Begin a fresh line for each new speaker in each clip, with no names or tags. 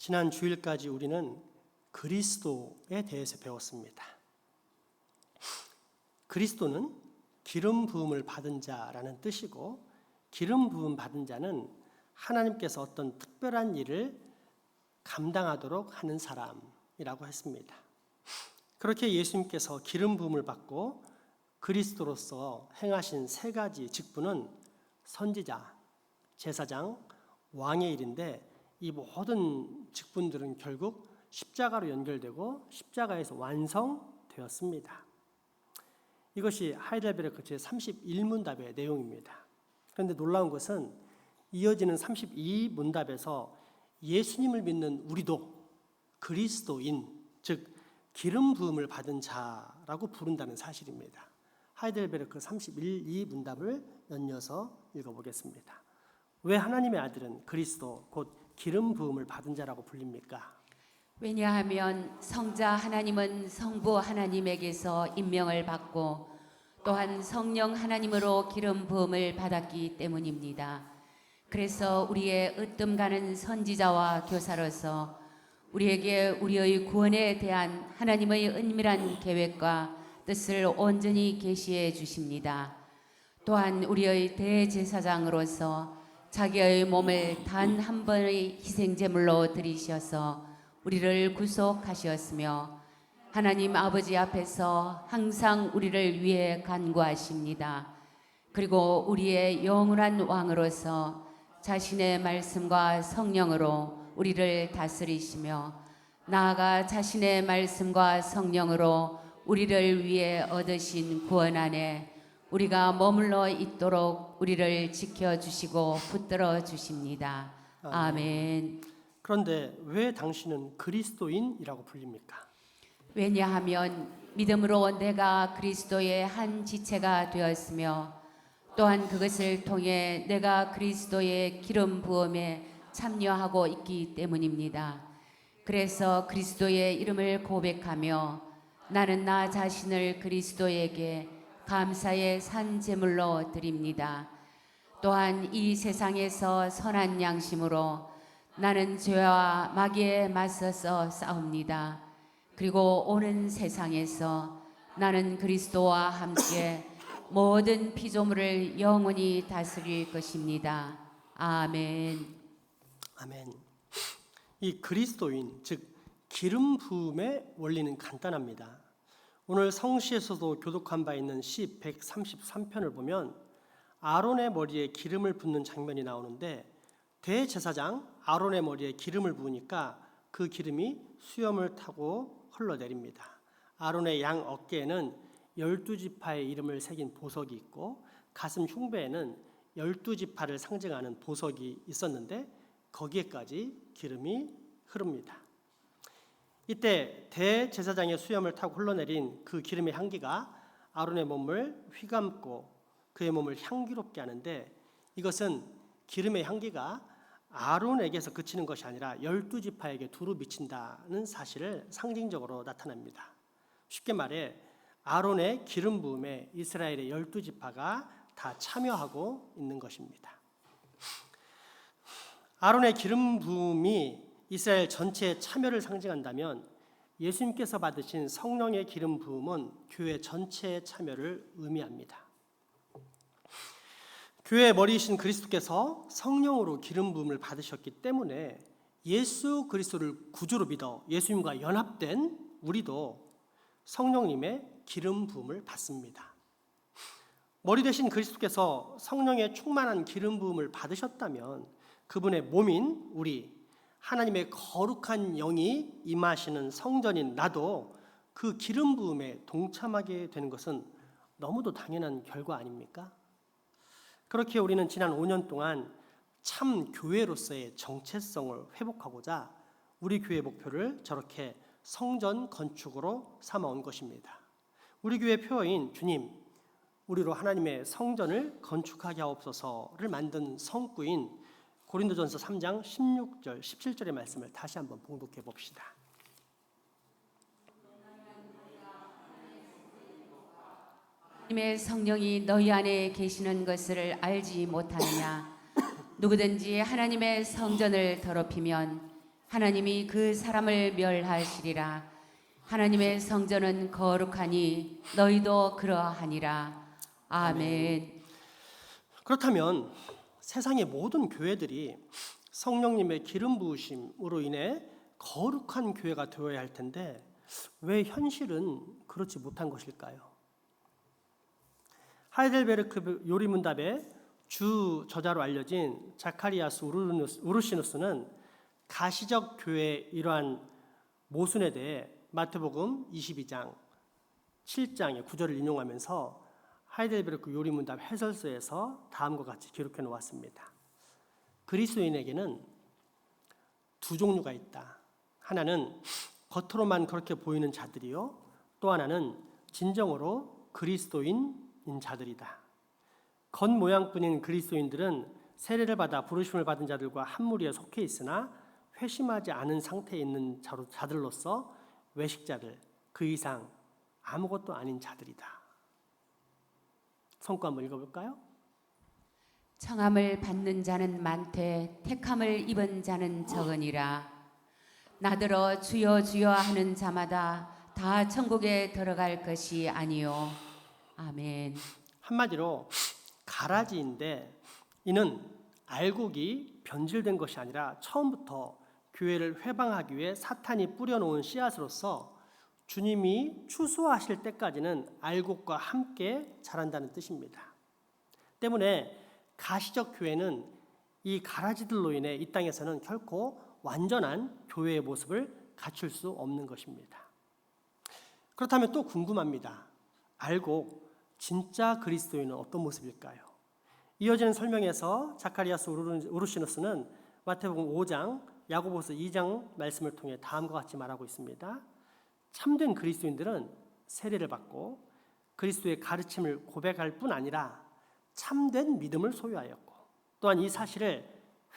지난 주일까지 우리는 그리스도에 대해서 배웠습니다. 그리스도는 기름 부음을 받은 자라는 뜻이고, 기름 부음 받은 자는 하나님께서 어떤 특별한 일을 감당하도록 하는 사람이라고 했습니다. 그렇게 예수님께서 기름 부음을 받고 그리스도로서 행하신 세 가지 직분은 선지자, 제사장, 왕의 일인데, 이 모든 직분들은 결국 십자가로 연결되고 십자가에서 완성되었습니다. 이것이 하이델베르크 제31문답의 내용입니다. 그런데 놀라운 것은 이어지는 32문답에서 예수님을 믿는 우리도 그리스도인, 즉 기름 부음을 받은 자라고 부른다는 사실입니다. 하이델베르크 31문답을 연이어서 읽어보겠습니다. 왜 하나님의 아들은 그리스도 곧 기름 부음을 받은 자라고 불립니까?
왜냐하면 성자 하나님은 성부 하나님에게서 임명을 받고 또한 성령 하나님으로 기름 부음을 받았기 때문입니다. 그래서 우리의 으뜸 가는 선지자와 교사로서 우리에게 우리의 구원에 대한 하나님의 은밀한 계획과 뜻을 온전히 계시해 주십니다. 또한 우리의 대제사장으로서 자기의 몸을 단 한 번의 희생제물로 드리셔서 우리를 구속하셨으며 하나님 아버지 앞에서 항상 우리를 위해 간구하십니다. 그리고 우리의 영원한 왕으로서 자신의 말씀과 성령으로 우리를 다스리시며 나아가 자신의 말씀과 성령으로 우리를 위해 얻으신 구원 안에 우리가 머물러 있도록 우리를 지켜주시고 붙들어 주십니다. 아멘.
그런데 왜 당신은 그리스도인이라고 불립니까?
왜냐하면 믿음으로 내가 그리스도의 한 지체가 되었으며 또한 그것을 통해 내가 그리스도의 기름 부음에 참여하고 있기 때문입니다. 그래서 그리스도의 이름을 고백하며 나는 나 자신을 그리스도에게 감사의 산 제물로 드립니다. 또한 이 세상에서 선한 양심으로 나는 죄와 마귀에 맞서서 싸웁니다. 그리고 오는 세상에서 나는 그리스도와 함께 모든 피조물을 영원히 다스릴 것입니다. 아멘.
아멘. 이 그리스도인, 즉 기름 부음의 원리는 간단합니다. 오늘 성시에서도 교독한 바 있는 시 133편을 보면 아론의 머리에 기름을 붓는 장면이 나오는데, 대제사장 아론의 머리에 기름을 부으니까 그 기름이 수염을 타고 흘러내립니다. 아론의 양 어깨에는 12지파의 이름을 새긴 보석이 있고 가슴 흉배에는 12지파를 상징하는 보석이 있었는데 거기에까지 기름이 흐릅니다. 이때 대제사장의 수염을 타고 흘러내린 그 기름의 향기가 아론의 몸을 휘감고 그의 몸을 향기롭게 하는데, 이것은 기름의 향기가 아론에게서 그치는 것이 아니라 12지파에게 두루 미친다는 사실을 상징적으로 나타납니다. 쉽게 말해 아론의 기름 부음에 이스라엘의 12지파가 다 참여하고 있는 것입니다. 아론의 기름 부음이 이스라엘 전체의 참여를 상징한다면 예수님께서 받으신 성령의 기름 부음은 교회 전체의 참여를 의미합니다. 교회의 머리이신 그리스도께서 성령으로 기름 부음을 받으셨기 때문에 예수 그리스도를 구주로 믿어 예수님과 연합된 우리도 성령님의 기름 부음을 받습니다. 머리 되신 그리스도께서 성령의 충만한 기름 부음을 받으셨다면 그분의 몸인 우리, 하나님의 거룩한 영이 임하시는 성전인 나도 그 기름 부음에 동참하게 되는 것은 너무도 당연한 결과 아닙니까? 그렇게 우리는 지난 5년 동안 참 교회로서의 정체성을 회복하고자 우리 교회 목표를 저렇게 성전 건축으로 삼아온 것입니다. 우리 교회 표어인 주님, 우리로 하나님의 성전을 건축하게 하옵소서를 만든 성구인 고린도전서 3장 16절, 17절의 말씀을 다시 한번 봉독해 봅시다.
하나님의 성령이 너희 안에 계시는 것을 알지 못하느냐? 누구든지 하나님의 성전을 더럽히면 하나님이 그 사람을 멸하시리라. 하나님의 성전은 거룩하니 너희도 그러하니라. 아멘.
그렇다면 세상의 모든 교회들이 성령님의 기름 부으심으로 인해 거룩한 교회가 되어야 할 텐데 왜 현실은 그렇지 못한 것일까요? 하이델베르크 요리문답의 주 저자로 알려진 자카리아스 우르시누스는 가시적 교회의 이러한 모순에 대해 마태복음 22장 7장의 구절을 인용하면서 하이델베르크 요리문답 해설서에서 다음과 같이 기록해 놓았습니다. 그리스도인에게는 두 종류가 있다. 하나는 겉으로만 그렇게 보이는 자들이요, 또 하나는 진정으로 그리스도인인 자들이다. 겉모양뿐인 그리스도인들은 세례를 받아 부르심을 받은 자들과 한 무리에 속해 있으나 회심하지 않은 상태에 있는 자들로서 외식자들, 그 이상 아무것도 아닌 자들이다. 성구 한번 읽어볼까요?
청함을 받는 자는 많되 택함을 입은 자는 적으니라. 나더러 주여 주여 하는 자마다 다 천국에 들어갈 것이 아니요. 아멘.
한마디로 가라지인데 이는 알곡이 변질된 것이 아니라 처음부터 교회를 회방하기 위해 사탄이 뿌려놓은 씨앗으로서 주님이 추수하실 때까지는 알곡과 함께 자란다는 뜻입니다. 때문에 가시적 교회는 이 가라지들로 인해 이 땅에서는 결코 완전한 교회의 모습을 갖출 수 없는 것입니다. 그렇다면 또 궁금합니다. 알곡, 진짜 그리스도인은 어떤 모습일까요? 이어지는 설명에서 자카리아스 우르시누스는 마태복음 5장, 야고보서 2장 말씀을 통해 다음과 같이 말하고 있습니다. 참된 그리스도인들은 세례를 받고 그리스도의 가르침을 고백할 뿐 아니라 참된 믿음을 소유하였고 또한 이 사실을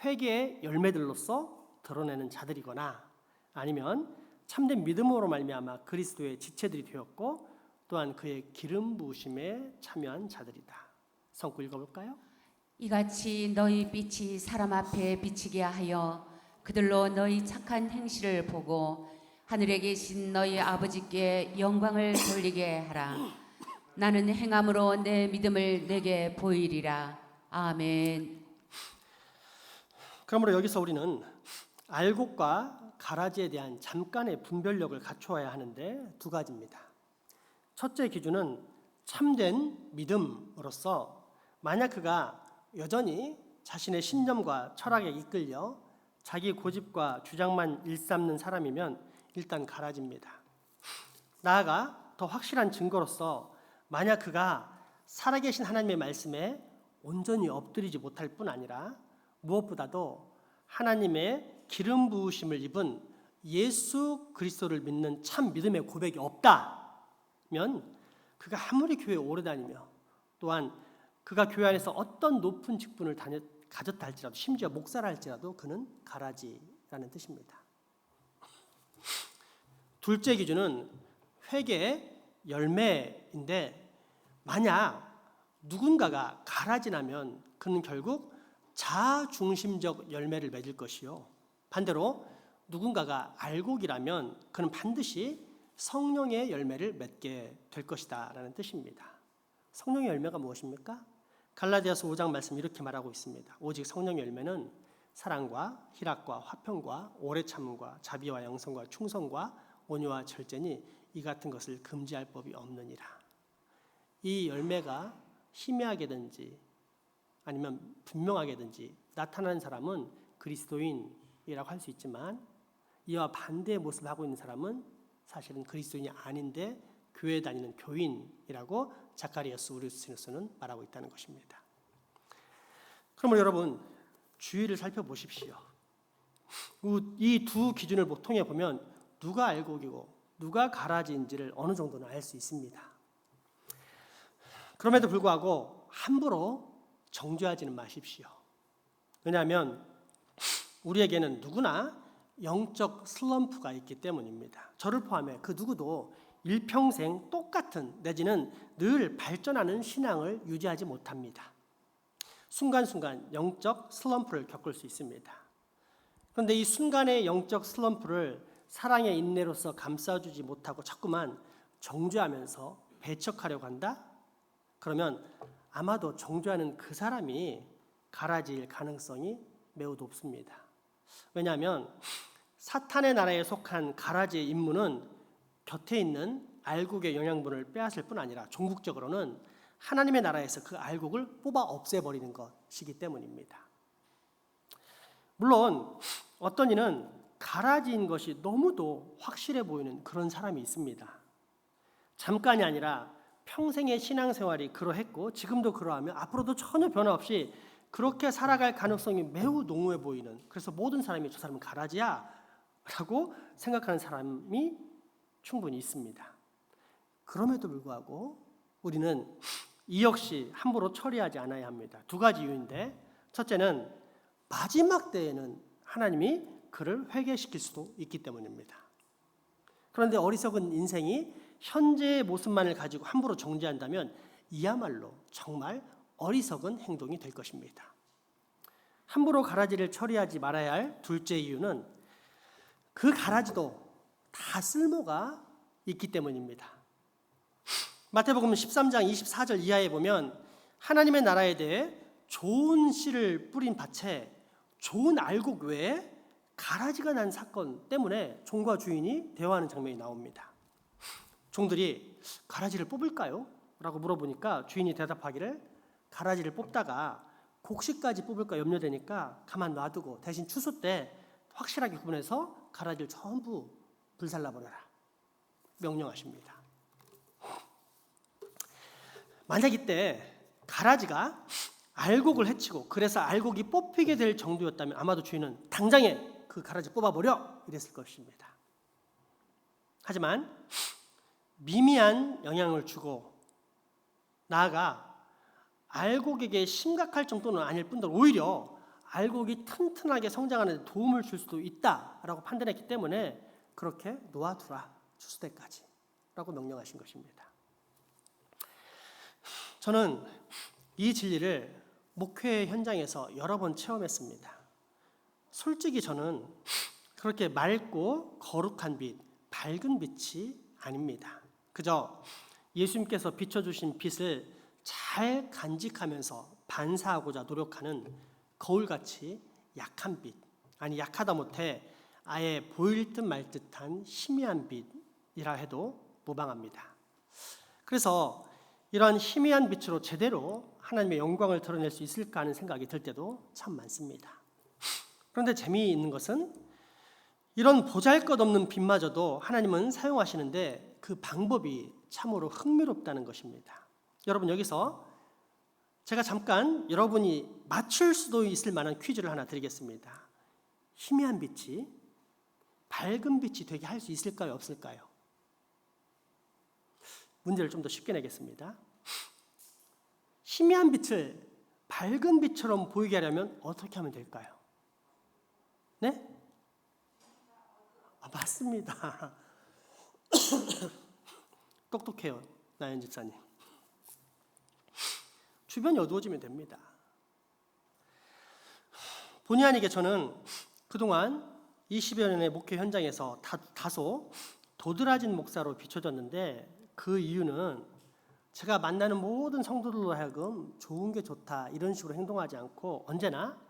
회개의 열매들로서 드러내는 자들이거나 아니면 참된 믿음으로 말미암아 그리스도의 지체들이 되었고 또한 그의 기름 부으심에 참여한 자들이다. 성구 읽어볼까요?
이같이 너희 빛이 사람 앞에 비치게 하여 그들로 너희 착한 행실을 보고 하늘에 계신 너희 아버지께 영광을 돌리게 하라. 나는 행함으로 내 믿음을 내게 보이리라. 아멘.
그러므로 여기서 우리는 알곡과 가라지에 대한 잠깐의 분별력을 갖추어야 하는데 두 가지입니다. 첫째 기준은 참된 믿음으로서 만약 그가 여전히 자신의 신념과 철학에 이끌려 자기 고집과 주장만 일삼는 사람이면 일단 가라집니다. 나아가 더 확실한 증거로서 만약 그가 살아계신 하나님의 말씀에 온전히 엎드리지 못할 뿐 아니라 무엇보다도 하나님의 기름 부으심을 입은 예수 그리스도를 믿는 참 믿음의 고백이 없다면 그가 아무리 교회에 오래 다니며 또한 그가 교회 안에서 어떤 높은 직분을 가졌다 할지라도 심지어 목사라 할지라도 그는 가라지라는 뜻입니다. 둘째 기준은 회개의 열매인데 만약 누군가가 가라지라면 그는 결국 자중심적 열매를 맺을 것이요 반대로 누군가가 알곡이라면 그는 반드시 성령의 열매를 맺게 될 것이다 라는 뜻입니다. 성령의 열매가 무엇입니까? 갈라디아서 5장 말씀 이렇게 말하고 있습니다. 오직 성령의 열매는 사랑과 희락과 화평과 오래 참음과 자비와 양선과 충성과 온유와 절제니 이 같은 것을 금지할 법이 없느니라. 이 열매가 희미하게든지 아니면 분명하게든지 나타나는 사람은 그리스도인이라고 할 수 있지만 이와 반대의 모습을 하고 있는 사람은 사실은 그리스도인이 아닌데 교회에 다니는 교인이라고 자카리아스 우르시누스는 말하고 있다는 것입니다. 그러면 여러분 주위를 살펴보십시오. 이 두 기준을 통해 보면 누가 알곡이고 누가 가라지인지를 어느 정도는 알 수 있습니다. 그럼에도 불구하고 함부로 정죄하지는 마십시오. 왜냐하면 우리에게는 누구나 영적 슬럼프가 있기 때문입니다. 저를 포함해 그 누구도 일평생 똑같은 내지는 늘 발전하는 신앙을 유지하지 못합니다. 순간순간 영적 슬럼프를 겪을 수 있습니다. 그런데 이 순간의 영적 슬럼프를 사랑의 인내로서 감싸주지 못하고 자꾸만 정죄하면서 배척하려고 한다? 그러면 아마도 정죄하는 그 사람이 가라지일 가능성이 매우 높습니다. 왜냐하면 사탄의 나라에 속한 가라지의 임무는 곁에 있는 알곡의 영양분을 빼앗을 뿐 아니라 종국적으로는 하나님의 나라에서 그 알곡을 뽑아 없애버리는 것이기 때문입니다. 물론 어떤 이는 가라지인 것이 너무도 확실해 보이는 그런 사람이 있습니다. 잠깐이 아니라 평생의 신앙생활이 그러했고 지금도 그러하며 앞으로도 전혀 변화 없이 그렇게 살아갈 가능성이 매우 농후해 보이는, 그래서 모든 사람이 저 사람은 가라지야 라고 생각하는 사람이 충분히 있습니다. 그럼에도 불구하고 우리는 이 역시 함부로 처리하지 않아야 합니다. 두 가지 이유인데, 첫째는 마지막 때에는 하나님이 그를 회개시킬 수도 있기 때문입니다. 그런데 어리석은 인생이 현재의 모습만을 가지고 함부로 정죄한다면 이야말로 정말 어리석은 행동이 될 것입니다. 함부로 가라지를 처리하지 말아야 할 둘째 이유는 그 가라지도 다 쓸모가 있기 때문입니다. 마태복음 13장 24절 이하에 보면 하나님의 나라에 대해 좋은 씨를 뿌린 밭에 좋은 알곡 외에 가라지가 난 사건 때문에 종과 주인이 대화하는 장면이 나옵니다. 종들이 가라지를 뽑을까요? 라고 물어보니까 주인이 대답하기를 가라지를 뽑다가 곡식까지 뽑을까 염려되니까 가만 놔두고 대신 추수 때 확실하게 구분해서 가라지를 전부 불살라버려라 명령하십니다. 만약 이때 가라지가 알곡을 해치고 그래서 알곡이 뽑히게 될 정도였다면 아마도 주인은 당장에 그 가라지 뽑아버려 이랬을 것입니다. 하지만 미미한 영향을 주고 나아가 알곡에게 심각할 정도는 아닐 뿐더러 오히려 알곡이 튼튼하게 성장하는 데 도움을 줄 수도 있다라고 판단했기 때문에 그렇게 놓아두라 추수 때까지 라고 명령하신 것입니다. 저는 이 진리를 목회 현장에서 여러 번 체험했습니다. 솔직히 저는 그렇게 맑고 거룩한 빛, 밝은 빛이 아닙니다. 그저 예수님께서 비춰주신 빛을 잘 간직하면서 반사하고자 노력하는 거울같이 약한 빛, 아니 약하다 못해 아예 보일 듯 말 듯한 희미한 빛이라 해도 무방합니다. 그래서 이러한 희미한 빛으로 제대로 하나님의 영광을 드러낼 수 있을까 하는 생각이 들 때도 참 많습니다. 그런데 재미있는 것은 이런 보잘것없는 빛마저도 하나님은 사용하시는데 그 방법이 참으로 흥미롭다는 것입니다. 여러분, 여기서 제가 잠깐 여러분이 맞출 수도 있을 만한 퀴즈를 하나 드리겠습니다. 희미한 빛이 밝은 빛이 되게 할 수 있을까요? 없을까요? 문제를 좀 더 쉽게 내겠습니다. 희미한 빛을 밝은 빛처럼 보이게 하려면 어떻게 하면 될까요? 네? 맞습니다. 똑똑해요, 나연 집사님. 주변이 어두워지면 됩니다. 본의 아니게 저는 그동안 20여 년의 목회 현장에서 다소 도드라진 목사로 비춰졌는데 그 이유는 제가 만나는 모든 성도들로 하여금 좋은 게 좋다 이런 식으로 행동하지 않고 언제나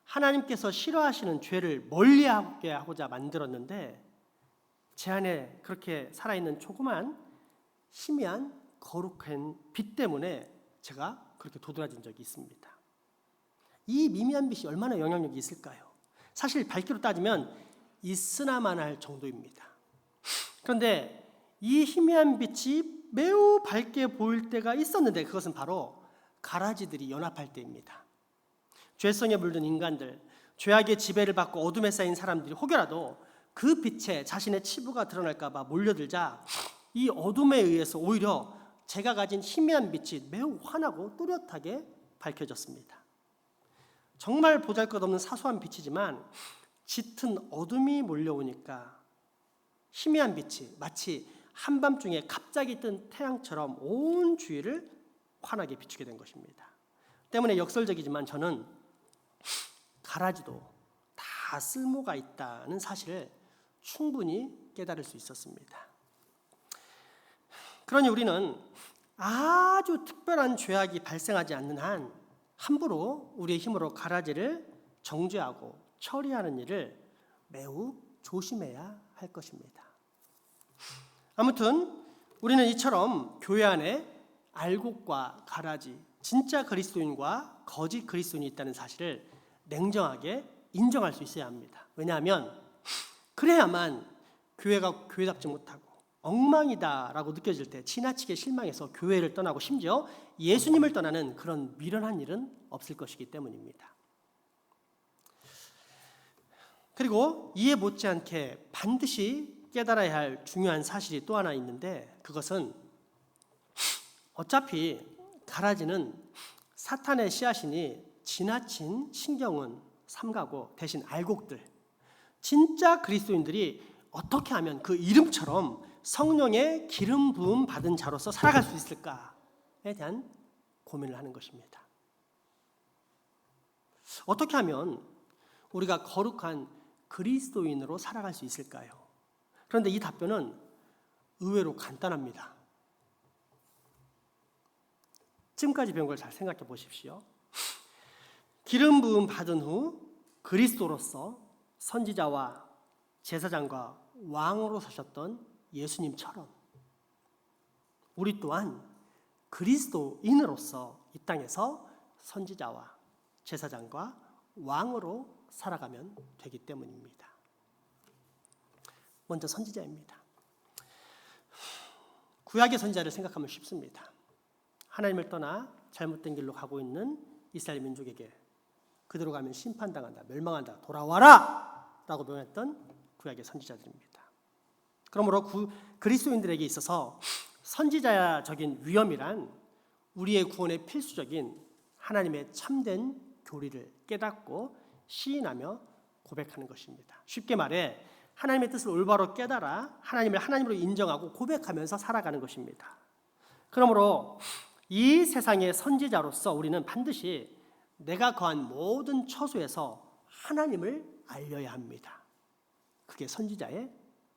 하나님께서 싫어하시는 죄를 멀리하게 하고자 만들었는데 제 안에 그렇게 살아있는 조그만 희미한 거룩한 빛 때문에 제가 그렇게 도드라진 적이 있습니다. 이 미미한 빛이 얼마나 영향력이 있을까요? 사실 밝기로 따지면 있으나마나 할 정도입니다. 그런데 이 희미한 빛이 매우 밝게 보일 때가 있었는데 그것은 바로 가라지들이 연합할 때입니다. 죄성에 물든 인간들, 죄악의 지배를 받고 어둠에 쌓인 사람들이 혹여라도 그 빛에 자신의 치부가 드러날까 봐 몰려들자 이 어둠에 의해서 오히려 제가 가진 희미한 빛이 매우 환하고 또렷하게 밝혀졌습니다. 정말 보잘것없는 사소한 빛이지만 짙은 어둠이 몰려오니까 희미한 빛이 마치 한밤중에 갑자기 뜬 태양처럼 온 주위를 환하게 비추게 된 것입니다. 때문에 역설적이지만 저는 가라지도 다 다 쓸모가 있다는 사실을 충분히 깨달을 수 있었습니다. 그러니 우리는 아주 특별한 죄악이 발생하지 않는 한 함부로 우리의 힘으로 가라지를 정죄하고 처리하는 일을 매우 조심해야 할 것입니다. 아무튼 우리는 이처럼 교회 안에 알곡과 가라지, 진짜 그리스도인과 거짓 그리스도인이 있다는 사실을 냉정하게 인정할 수 있어야 합니다. 왜냐하면 그래야만 교회가 교회답지 못하고 엉망이다라고 느껴질 때 지나치게 실망해서 교회를 떠나고 심지어 예수님을 떠나는 그런 미련한 일은 없을 것이기 때문입니다. 그리고 이해 못지않게 반드시 깨달아야 할 중요한 사실이 또 하나 있는데, 그것은 어차피 가라지는 사탄의 씨앗이니 지나친 신경은 삼가고 대신 알곡들, 진짜 그리스도인들이 어떻게 하면 그 이름처럼 성령의 기름 부음 받은 자로서 살아갈 수 있을까에 대한 고민을 하는 것입니다. 어떻게 하면 우리가 거룩한 그리스도인으로 살아갈 수 있을까요? 그런데 이 답변은 의외로 간단합니다. 지금까지 배운 걸 잘 생각해 보십시오. 기름 부음 받은 후 그리스도로서 선지자와 제사장과 왕으로 서셨던 예수님처럼 우리 또한 그리스도인으로서 이 땅에서 선지자와 제사장과 왕으로 살아가면 되기 때문입니다. 먼저 선지자입니다. 구약의 선지자를 생각하면 쉽습니다. 하나님을 떠나 잘못된 길로 가고 있는 이스라엘 민족에게 그대로 가면 심판당한다, 멸망한다, 돌아와라! 라고 명했던 구약의 선지자들입니다. 그러므로 그리스도인들에게 있어서 선지자적인 위엄이란 우리의 구원에 필수적인 하나님의 참된 교리를 깨닫고 시인하며 고백하는 것입니다. 쉽게 말해 하나님의 뜻을 올바로 깨달아 하나님을 하나님으로 인정하고 고백하면서 살아가는 것입니다. 그러므로 이 세상의 선지자로서 우리는 반드시 내가 거한 모든 처소에서 하나님을 알려야 합니다. 그게 선지자의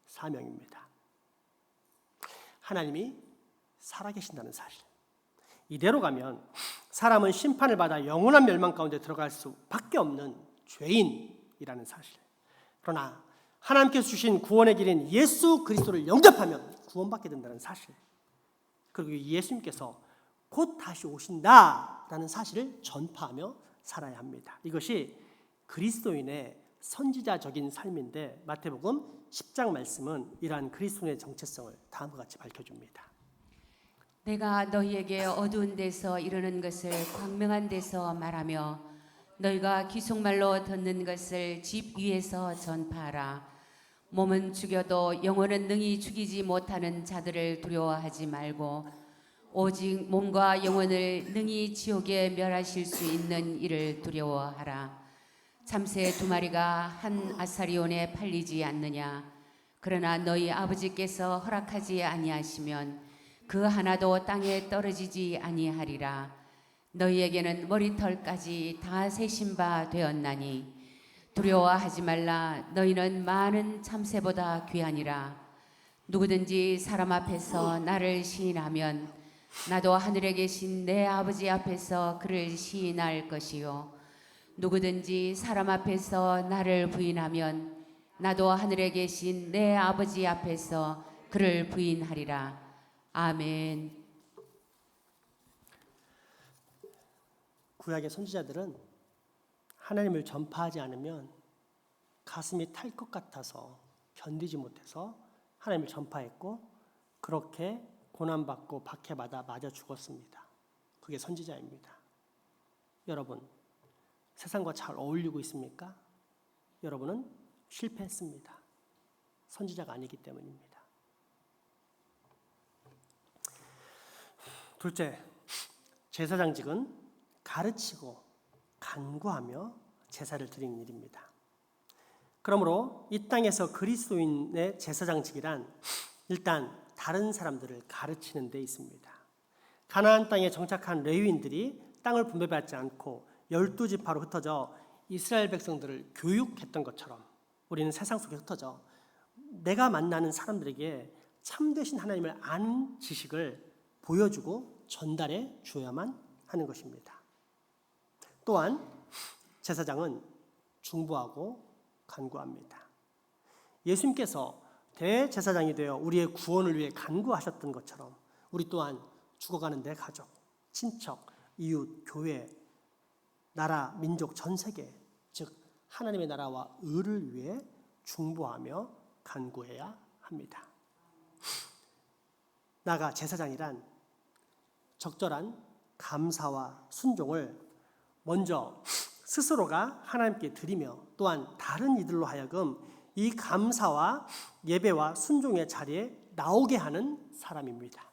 사명입니다. 하나님이 살아계신다는 사실. 이대로 가면 사람은 심판을 받아 영원한 멸망 가운데 들어갈 수밖에 없는 죄인이라는 사실. 그러나 하나님께서 주신 구원의 길인 예수 그리스도를 영접하면 구원받게 된다는 사실. 그리고 예수님께서 곧 다시 오신다라는 사실을 전파하며 살아야 합니다. 이것이 그리스도인의 선지자적인 삶인데 마태복음 10장 말씀은 이러한 그리스도인의 정체성을 다음과 같이 밝혀줍니다.
내가 너희에게 어두운 데서 이르는 것을 광명한 데서 말하며 너희가 귀속말로 듣는 것을 집 위에서 전파하라. 몸은 죽여도 영혼은 능히 죽이지 못하는 자들을 두려워하지 말고 오직 몸과 영혼을 능히 지옥에 멸하실 수 있는 이를 두려워하라. 참새 2마리가 한 아사리온에 팔리지 않느냐. 그러나 너희 아버지께서 허락하지 아니하시면 그 하나도 땅에 떨어지지 아니하리라. 너희에게는 머리털까지 다 세신 바 되었나니 두려워하지 말라. 너희는 많은 참새보다 귀하니라. 누구든지 사람 앞에서 나를 시인하면 나도 하늘에 계신 내 아버지 앞에서 그를 시인할 것이요 누구든지 사람 앞에서 나를 부인하면 나도 하늘에 계신 내 아버지 앞에서 그를 부인하리라. 아멘.
구약의 선지자들은 하나님을 전파하지 않으면 가슴이 탈 것 같아서 견디지 못해서 하나님을 전파했고 그렇게 고난받고 박해받아 맞아 죽었습니다. 그게 선지자입니다. 여러분, 세상과 잘 어울리고 있습니까? 여러분은 실패했습니다. 선지자가 아니기 때문입니다. 둘째, 제사장직은 가르치고 간구하며 제사를 드리는 일입니다. 그러므로 이 땅에서 그리스도인의 제사장직이란 일단 다른 사람들을 가르치는 데 있습니다. 가나안 땅에 정착한 레위인들이 땅을 분배받지 않고 12지파로 흩어져 이스라엘 백성들을 교육했던 것처럼 우리는 세상 속에 흩어져 내가 만나는 사람들에게 참되신 하나님을 아는 지식을 보여주고 전달해 주어야만 하는 것입니다. 또한 제사장은 중보하고 간구합니다. 예수님께서 대제사장이 되어 우리의 구원을 위해 간구하셨던 것처럼 우리 또한 죽어가는 내 가족, 친척, 이웃, 교회, 나라, 민족, 전 세계, 즉 하나님의 나라와 의를 위해 중보하며 간구해야 합니다. 나아가 제사장이란 적절한 감사와 순종을 먼저 스스로가 하나님께 드리며 또한 다른 이들로 하여금 이 감사와 예배와 순종의 자리에 나오게 하는 사람입니다.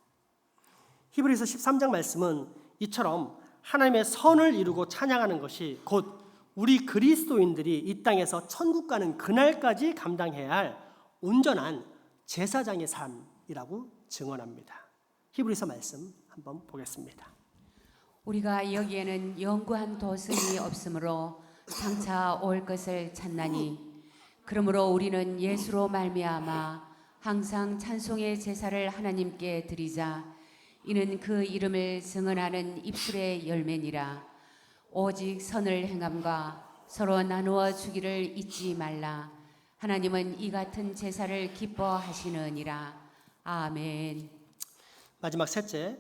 히브리서 13장 말씀은 이처럼 하나님의 선을 이루고 찬양하는 것이 곧 우리 그리스도인들이 이 땅에서 천국 가는 그날까지 감당해야 할 온전한 제사장의 삶이라고 증언합니다. 히브리서 말씀 한번 보겠습니다.
우리가 여기에는 영구한 도성이 없으므로 장차 올 것을 찾나니 그러므로 우리는 예수로 말미암아 항상 찬송의 제사를 하나님께 드리자. 이는 그 이름을 증언하는 입술의 열매니라. 오직 선을 행함과 서로 나누어 주기를 잊지 말라. 하나님은 이 같은 제사를 기뻐하시느니라. 아멘.
마지막 셋째,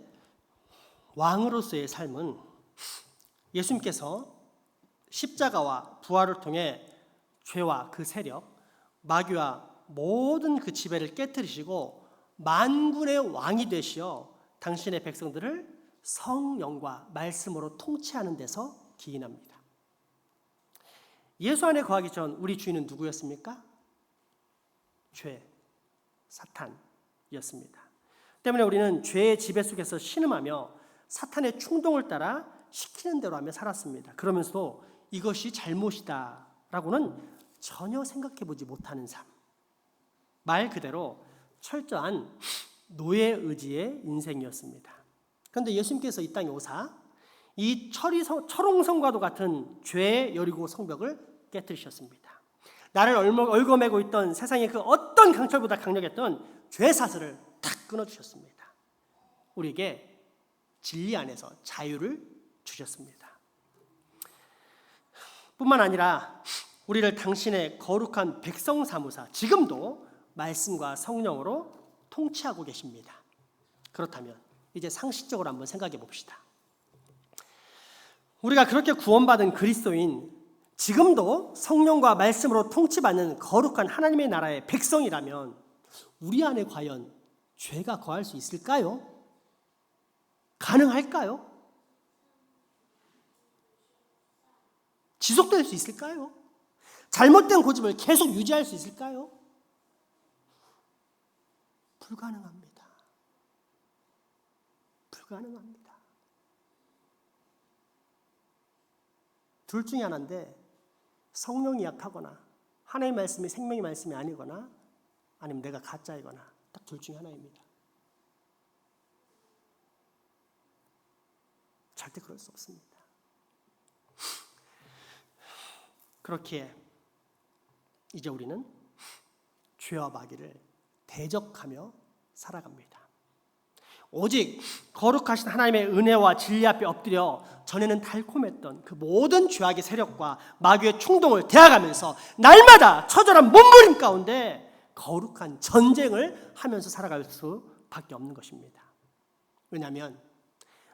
왕으로서의 삶은 예수님께서 십자가와 부활을 통해 죄와 그 세력, 마귀와 모든 그 지배를 깨뜨리시고 만군의 왕이 되시어 당신의 백성들을 성령과 말씀으로 통치하는 데서 기인합니다. 예수 안에 거하기 전 우리 주인은 누구였습니까? 죄, 사탄이었습니다. 때문에 우리는 죄의 지배 속에서 신음하며 사탄의 충동을 따라 시키는 대로 하며 살았습니다. 그러면서도 이것이 잘못이다 라고는 전혀 생각해보지 못하는 삶. 말 그대로 철저한 노예 의지의 인생이었습니다. 그런데 예수님께서 이 땅에 오사 이 철옹성과도 같은 죄의 여리고 성벽을 깨뜨리셨습니다. 나를 얽어매고 있던 세상의 그 어떤 강철보다 강력했던 죄 사슬을 탁 끊어주셨습니다. 우리에게 진리 안에서 자유를 주셨습니다. 뿐만 아니라 우리를 당신의 거룩한 백성 삼으사 지금도 말씀과 성령으로 통치하고 계십니다. 그렇다면 이제 상식적으로 한번 생각해 봅시다. 우리가 그렇게 구원받은 그리스도인 지금도 성령과 말씀으로 통치받는 거룩한 하나님의 나라의 백성이라면 우리 안에 과연 죄가 거할 수 있을까요? 가능할까요? 지속될 수 있을까요? 잘못된 고집을 계속 유지할 수 있을까요? 불가능합니다. 불가능합니다. 둘 중에 하나인데 성령이 약하거나 하나님의 말씀이 생명의 말씀이 아니거나 아니면 내가 가짜이거나 딱 둘 중에 하나입니다. 절대 그럴 수 없습니다. 그렇기에 이제 우리는 죄와 마귀를 대적하며 살아갑니다. 오직 거룩하신 하나님의 은혜와 진리 앞에 엎드려 전에는 달콤했던 그 모든 죄악의 세력과 마귀의 충동을 대항하면서 날마다 처절한 몸부림 가운데 거룩한 전쟁을 하면서 살아갈 수밖에 없는 것입니다. 왜냐하면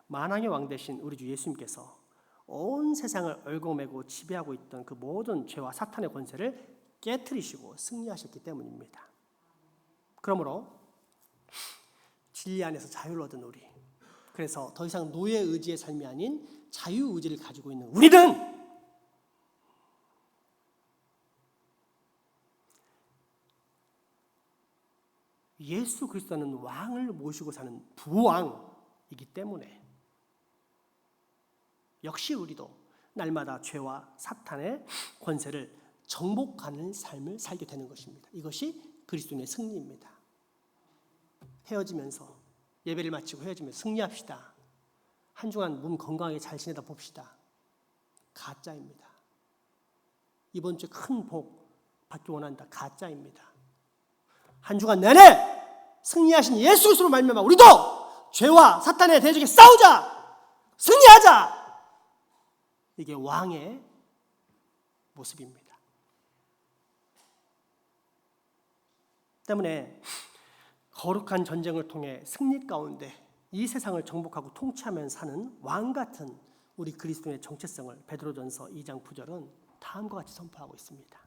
만왕의 왕 되신 우리 주 예수님께서 온 세상을 얽어매고 지배하고 있던 그 모든 죄와 사탄의 권세를 깨트리시고 승리하셨기 때문입니다. 그러므로 진리 안에서 자유를 얻은 우리, 그래서 더 이상 노예 의지의 삶이 아닌 자유 의지를 가지고 있는 우리는 예수 그리스도는 왕을 모시고 사는 부왕이기 때문에 역시 우리도 날마다 죄와 사탄의 권세를 정복하는 삶을 살게 되는 것입니다. 이것이 그리스도인의 승리입니다. 헤어지면서 예배를 마치고 헤어지면서 승리합시다. 한 주간 몸 건강하게 잘 지내다 봅시다. 가짜입니다. 이번 주에 큰 복 받기 원한다. 가짜입니다. 한 주간 내내 승리하신 예수 그리스도로 말미암아 우리도 죄와 사탄의 대적에 싸우자, 승리하자. 이게 왕의 모습입니다. 때문에 거룩한 전쟁을 통해 승리 가운데 이 세상을 정복하고 통치하면서 사는 왕 같은 우리 그리스도의 정체성을 베드로전서 2장 9절은 다음과 같이 선포하고 있습니다.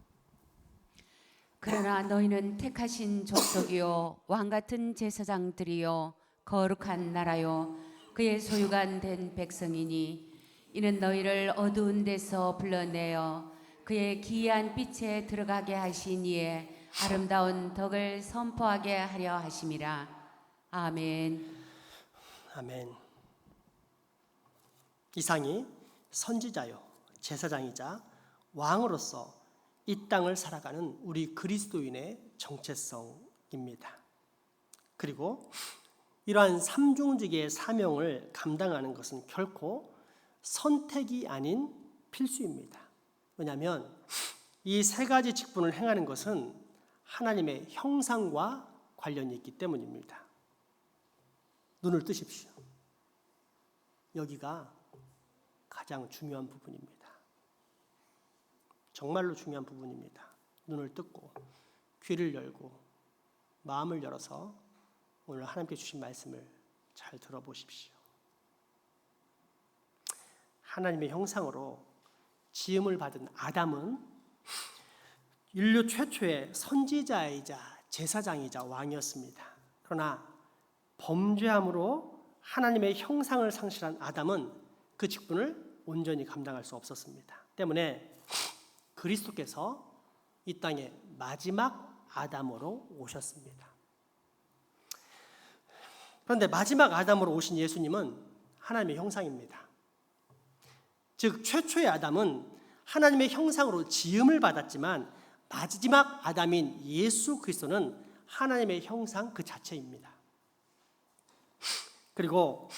그러나 너희는 택하신 족속이요 왕 같은 제사장들이요 거룩한 나라요 그의 소유가 된 백성이니 이는 너희를 어두운 데서 불러내어 그의 기이한 빛에 들어가게 하신 이에 아름다운 덕을 선포하게 하려 하심이라. 아멘.
아멘. 이상이 선지자요 제사장이자 왕으로서 이 땅을 살아가는 우리 그리스도인의 정체성입니다. 그리고 이러한 삼중직의 사명을 감당하는 것은 결코 선택이 아닌 필수입니다. 왜냐하면 이 세 가지 직분을 행하는 것은 하나님의 형상과 관련이 있기 때문입니다. 눈을 뜨십시오. 여기가 가장 중요한 부분입니다. 정말로 중요한 부분입니다. 눈을 뜯고 귀를 열고 마음을 열어서 오늘 하나님께 주신 말씀을 잘 들어보십시오. 하나님의 형상으로 지음을 받은 아담은 인류 최초의 선지자이자 제사장이자 왕이었습니다. 그러나 범죄함으로 하나님의 형상을 상실한 아담은 그 직분을 온전히 감당할 수 없었습니다. 때문에 그리스도께서 이 땅에 마지막 아담으로 오셨습니다. 그런데 마지막 아담으로 오신 예수님은 하나님의 형상입니다. 즉 최초의 아담은 하나님의 형상으로 지음을 받았지만 마지막 아담인 예수 그리스도는 하나님의 형상 그 자체입니다. 그리고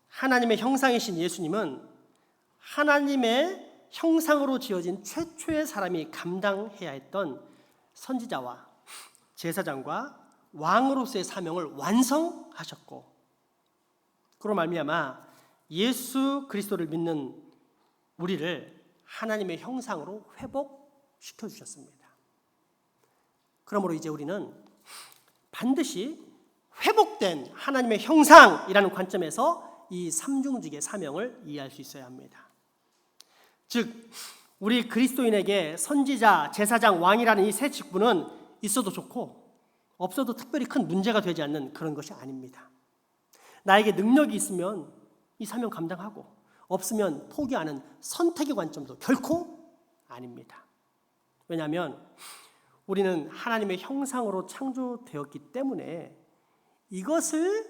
하나님의 형상이신 예수님은 하나님의 형상으로 지어진 최초의 사람이 감당해야 했던 선지자와 제사장과 왕으로서의 사명을 완성하셨고, 그로 말미암아 예수 그리스도를 믿는 우리를 하나님의 형상으로 회복시켜 주셨습니다. 그러므로 이제 우리는 반드시 회복된 하나님의 형상이라는 관점에서 이 삼중직의 사명을 이해할 수 있어야 합니다. 즉 우리 그리스도인에게 선지자, 제사장, 왕이라는 이 세 직분은 있어도 좋고 없어도 특별히 큰 문제가 되지 않는 그런 것이 아닙니다. 나에게 능력이 있으면 이 사명 감당하고 없으면 포기하는 선택의 관점도 결코 아닙니다. 왜냐하면 우리는 하나님의 형상으로 창조되었기 때문에 이것을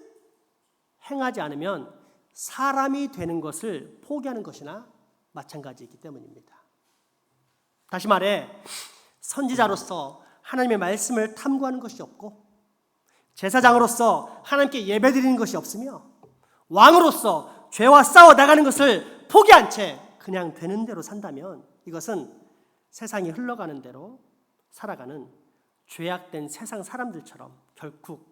행하지 않으면 사람이 되는 것을 포기하는 것이나 마찬가지이기 때문입니다. 다시 말해 선지자로서 하나님의 말씀을 탐구하는 것이 없고, 제사장으로서 하나님께 예배드리는 것이 없으며, 왕으로서 죄와 싸워 나가는 것을 포기한 채 그냥 되는 대로 산다면 이것은 세상이 흘러가는 대로 살아가는 죄악된 세상 사람들처럼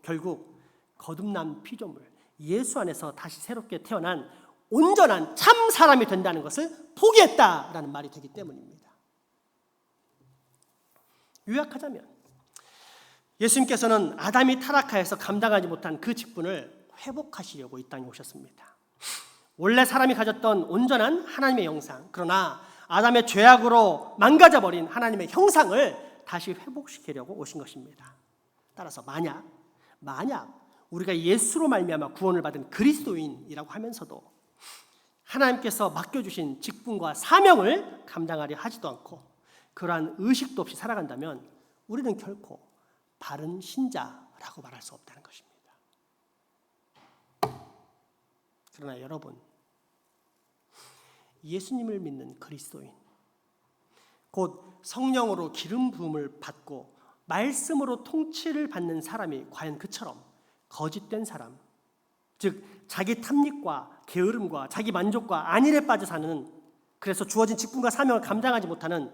결국 거듭난 피조물 예수 안에서 다시 새롭게 태어난 온전한 참 사람이 된다는 것을 포기했다라는 말이 되기 때문입니다. 요약하자면 예수님께서는 아담이 타락하여서 감당하지 못한 그 직분을 회복하시려고 이 땅에 오셨습니다. 원래 사람이 가졌던 온전한 하나님의 형상, 그러나 아담의 죄악으로 망가져버린 하나님의 형상을 다시 회복시키려고 오신 것입니다. 따라서 만약 우리가 예수로 말미암아 구원을 받은 그리스도인이라고 하면서도 하나님께서 맡겨주신 직분과 사명을 감당하려 하지도 않고 그러한 의식도 없이 살아간다면 우리는 결코 바른 신자라고 말할 수 없다는 것입니다. 그러나 여러분, 예수님을 믿는 그리스도인, 곧 성령으로 기름 부음을 받고 말씀으로 통치를 받는 사람이 과연 그처럼 거짓된 사람, 즉 자기 탐닉과 게으름과 자기 만족과 안일에 빠져 사는, 그래서 주어진 직분과 사명을 감당하지 못하는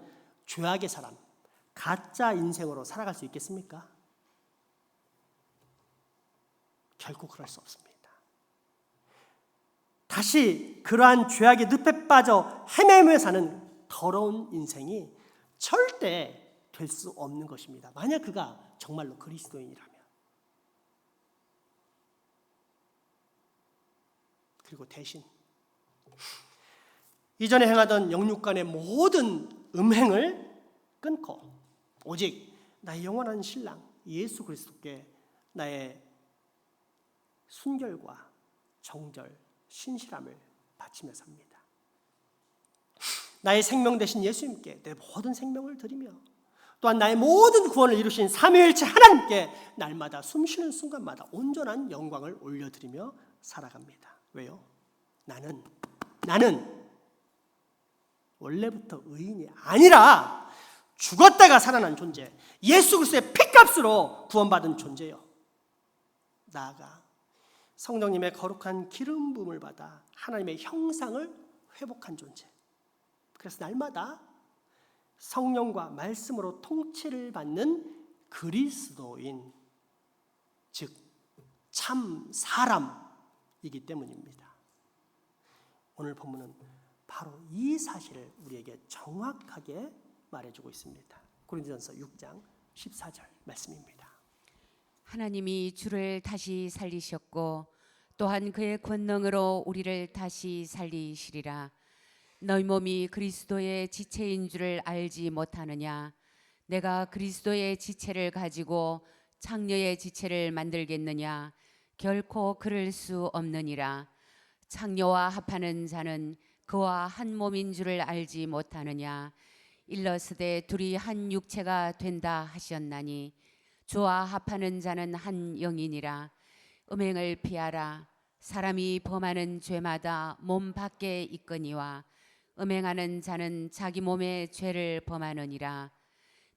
죄악의 사람, 가짜 인생으로 살아갈 수 있겠습니까? 결코 그럴 수 없습니다. 다시 그러한 죄악의 늪에 빠져 헤매며 사는 더러운 인생이 절대 될 수 없는 것입니다. 만약 그가 정말로 그리스도인이라면. 그리고 대신 이전에 행하던 영육간의 모든 음행을 끊고 오직 나의 영원한 신랑 예수 그리스도께 나의 순결과 정절, 신실함을 바치며 삽니다. 나의 생명 되신 예수님께 내 모든 생명을 드리며 또한 나의 모든 구원을 이루신 삼위일체 하나님께 날마다 숨쉬는 순간마다 온전한 영광을 올려드리며 살아갑니다. 왜요? 나는 원래부터 의인이 아니라 죽었다가 살아난 존재, 예수 그리스도의 피값으로 구원받은 존재요. 나아가 성령님의 거룩한 기름 부음을 받아 하나님의 형상을 회복한 존재. 그래서 날마다 성령과 말씀으로 통치를 받는 그리스도인, 즉 참 사람이기 때문입니다. 오늘 본문은 바로 이 사실을 우리에게 정확하게 말해주고 있습니다. 고린도전서 6장 14절 말씀입니다.
하나님이 주를 다시 살리셨고 또한 그의 권능으로 우리를 다시 살리시리라. 너희 몸이 그리스도의 지체인 줄을 알지 못하느냐? 내가 그리스도의 지체를 가지고 창녀의 지체를 만들겠느냐? 결코 그럴 수 없느니라. 창녀와 합하는 자는 그와 한 몸인 줄을 알지 못하느냐? 일러스되 둘이 한 육체가 된다 하셨나니 주와 합하는 자는 한 영이니라. 음행을 피하라. 사람이 범하는 죄마다 몸 밖에 있거니와 음행하는 자는 자기 몸의 죄를 범하느니라.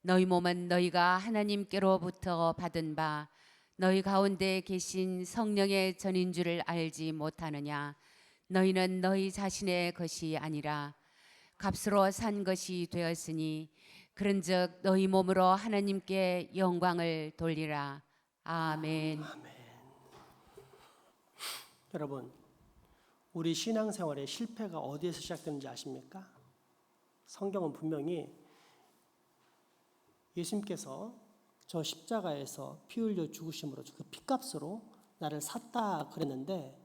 너희 몸은 너희가 하나님께로부터 받은 바 너희 가운데 계신 성령의 전인 줄을 알지 못하느냐? 너희는 너희 자신의 것이 아니라 값으로 산 것이 되었으니 그런즉 너희 몸으로 하나님께 영광을 돌리라. 아멘.
여러분, 우리 신앙생활의 실패가 어디에서 시작되는지 아십니까? 성경은 분명히 예수님께서 저 십자가에서 피 흘려 죽으심으로 그 피값으로 나를 샀다 그랬는데,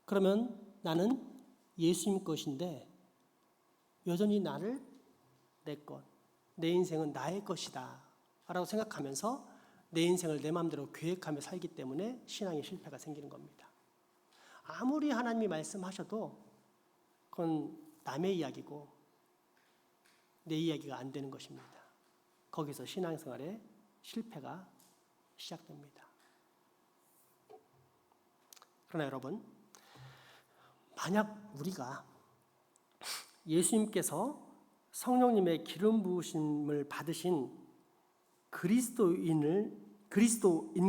그러면 나는 예수님 것인데 여전히 나를 내 것, 내 인생은 나의 것이다 라고 생각하면서 내 인생을 내 마음대로 계획하며 살기 때문에 신앙의 실패가 생기는 겁니다. 아무리 하나님이 말씀하셔도 그건 남의 이야기고 내 이야기가 안 되는 것입니다. 거기서 신앙생활의 실패가 시작됩니다. 그러나 여러분, 만약 우리가 예수님께서 성령님의 기름 부으심을 받으신 그리스도인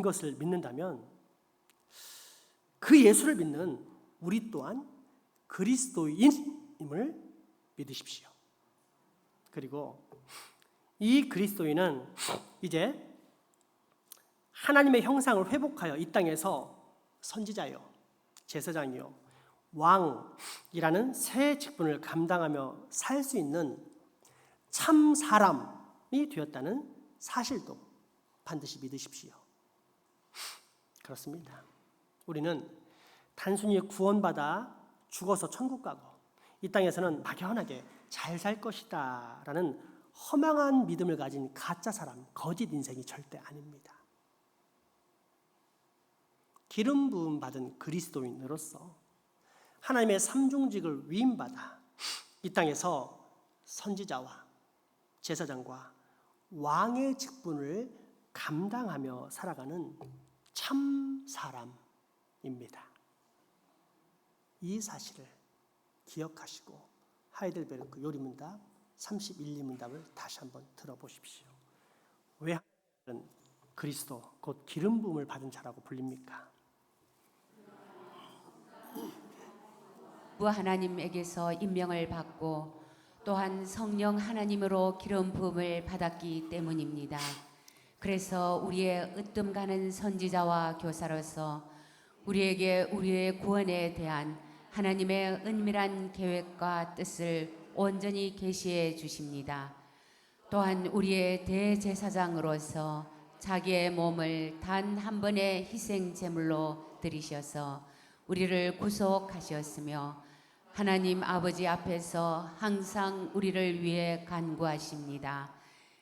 것을 믿는다면 그 예수를 믿는 우리 또한 그리스도인임을 믿으십시오. 그리고 이 그리스도인은 이제 하나님의 형상을 회복하여 이 땅에서 선지자요, 제사장이요, 왕이라는 새 직분을 감당하며 살 수 있는 참 사람이 되었다는 사실도 반드시 믿으십시오. 그렇습니다. 우리는 단순히 구원받아 죽어서 천국 가고 이 땅에서는 막연하게 잘 살 것이다 라는 허망한 믿음을 가진 가짜 사람, 거짓 인생이 절대 아닙니다. 기름 부음 받은 그리스도인으로서 하나님의 삼중직을 위임받아 이 땅에서 선지자와 제사장과 왕의 직분을 감당하며 살아가는 참 사람입니다. 이 사실을 기억하시고 하이델베르크 요리문답 31, 2문답을 다시 한번 들어보십시오. 왜 하나님은 그리스도 곧 기름 부음을 받은 자라고 불립니까?
부 하나님에게서 임명을 받고 또한 성령 하나님으로 기름 부음을 받았기 때문입니다. 그래서 우리의 으뜸 가는 선지자와 교사로서 우리에게 우리의 구원에 대한 하나님의 은밀한 계획과 뜻을 온전히 계시해 주십니다. 또한 우리의 대제사장으로서 자기의 몸을 단 한 번의 희생 제물로 드리셔서 우리를 구속하셨으며 하나님 아버지 앞에서 항상 우리를 위해 간구하십니다.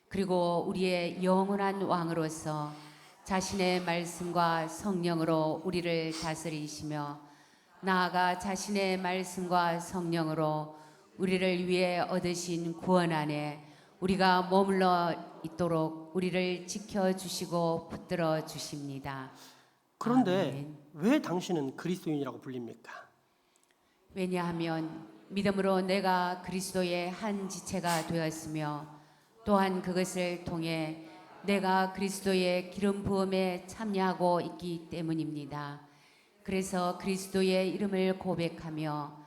그리고 우리의 영원한 왕으로서 자신의 말씀과 성령으로 우리를 다스리시며 나아가 자신의 말씀과 성령으로 우리를 위해 얻으신 구원 안에 우리가 머물러 있도록 우리를 지켜주시고 붙들어 주십니다.
그런데
아멘.
왜 당신은 그리스도인이라고 불립니까?
왜냐하면 믿음으로 내가 그리스도의 한 지체가 되었으며 또한 그것을 통해 내가 그리스도의 기름 부음에 참여하고 있기 때문입니다. 그래서 그리스도의 이름을 고백하며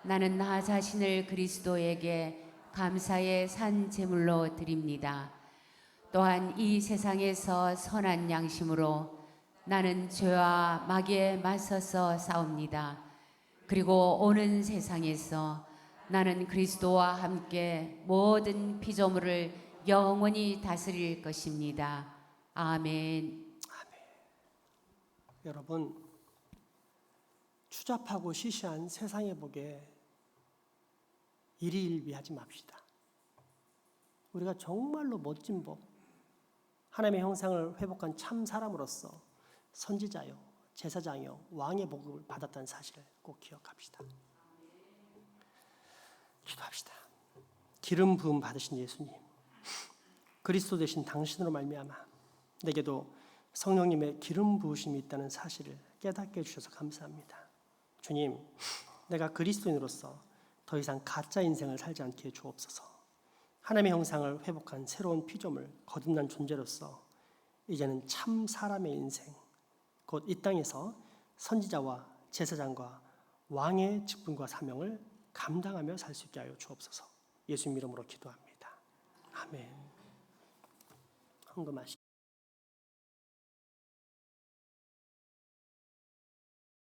나는 나 자신을 그리스도에게 감사의 산 제물로 드립니다. 또한 이 세상에서 선한 양심으로 나는 죄와 마귀에 맞서서 싸웁니다. 그리고 오는 세상에서 나는 그리스도와 함께 모든 피조물을 영원히 다스릴 것입니다. 아멘.
여러분, 추잡하고 시시한 세상의 복에 일희일비하지 맙시다. 우리가 정말로 멋진 복, 하나님의 형상을 회복한 참 사람으로서 선지자요, 제사장이요, 왕의 복을 받았다는 사실을 꼭 기억합시다. 기도합시다. 기름 부음 받으신 예수님, 그리스도 되신 당신으로 말미암아 내게도 성령님의 기름 부으심이 있다는 사실을 깨닫게 해주셔서 감사합니다. 주님, 내가 그리스도인으로서 더 이상 가짜 인생을 살지 않게 주옵소서. 하나님의 형상을 회복한 새로운 피조물, 거듭난 존재로서 이제는 참 사람의 인생, 곧 이 땅에서 선지자와 제사장과 왕의 직분과 사명을 감당하며 살 수 있게 하여 주옵소서. 예수님 이름으로 기도합니다. 아멘. 헌금하시